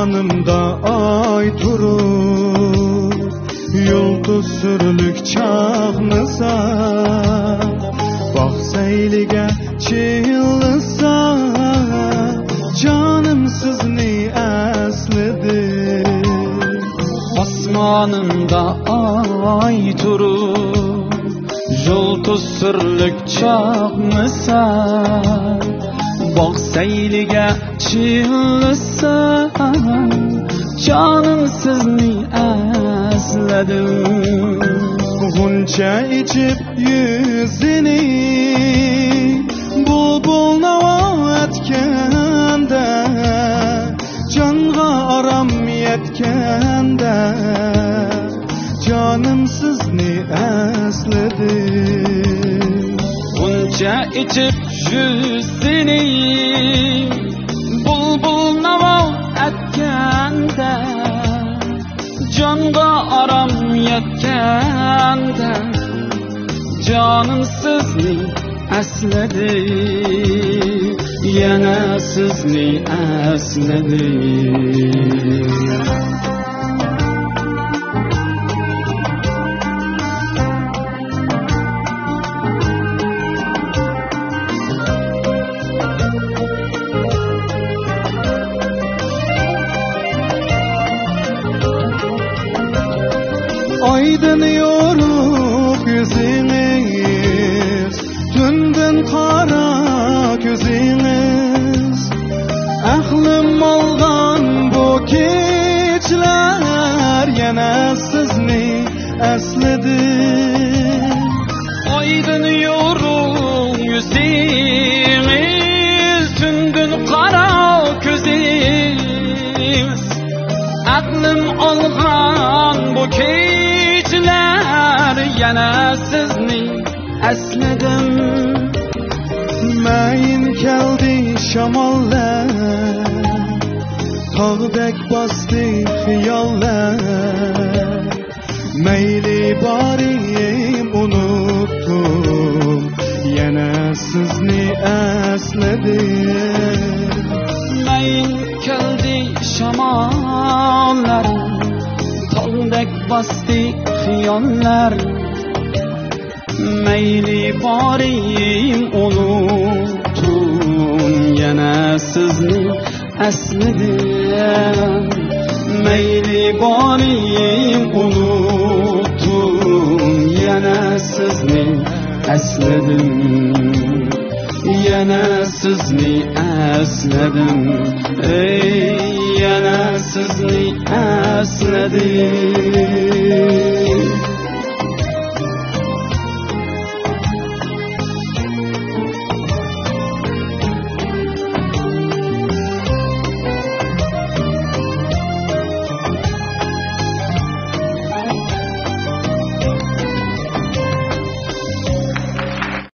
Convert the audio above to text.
Osmanımda ay turur, yulduz sürülük çağmıza, bak seylige çığlısa, canım sizni eslidir. Osmanımda ay turur, yulduz sürülük çağmıza, bak seylige çığlısa, canım sizni esledim. Gunca içip yüzini, bulbul nava etkende, canğa aram yetkende, canım sizni esledim. Gunca içip yüzini, bulbul nava etkende, canğa aram yetkende, canım sizni esledim, yana sizni esledim. Aydın yorup yüzünüz, tündün kara gözünüz, aklım algan bu keçler, yana sizni esledim. Aydın yorup yüzünüz, tündün kara gözünüz, aklım algan bu keçler, yana sizni esledim. Mayin keldi şamallar, tağdek bastı hiyallar, meyli bariyim unuttum, yana sizni esledim. Mayin keldi şamallar, tağdek bastı hiyallar, meyli bariyim unuttum, yana sizni esledim. Meyli bariyim unuttum, yana sizni esledim, yana sizni esledim, ey yana sizni esledim.